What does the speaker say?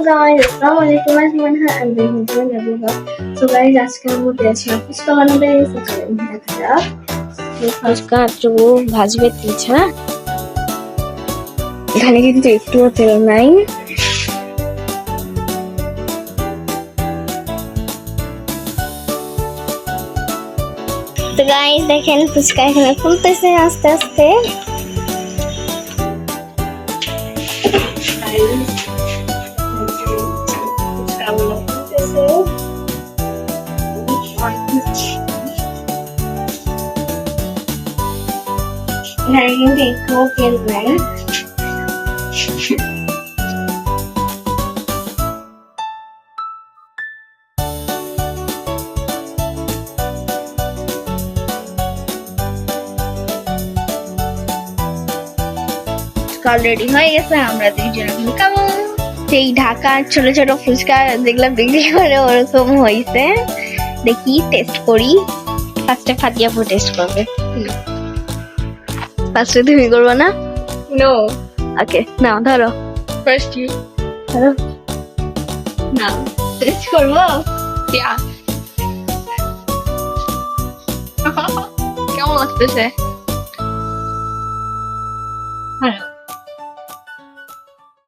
guys, Assalamualaikum warahmatullahi and welcome everyone. So guys, আজকে আমরা পেয়েছি ফুচকা বানাবে দেখা যাক। ফুচকা তো ভাজবে তিনটা। এখানে কিন্তু একটুও তেল নাই। তো গাইস দেখেন ফুচকা এখানে ফুলতেছে আস্তে আস্তে। এখানে কিন্তু একটুও তেল নাই। অলরেডি হয়ে গেছে, আমরা দুইজন এখন খাবো। সেই ঢাকার ছোট ছোট ফুচকা যেগুলো বিক্রি করে ওরকম হয়েছে। দেখি টেস্ট করি। ফার্স্টে ফাতিয়া আপু টেস্ট করবে। ফার্স্টে তুমি করবো না? No, ওকে নাও ধরো। first you. ধরো No. টেস্ট করবো। Yeah. কেমন লাগতেছে? হ্যাঁ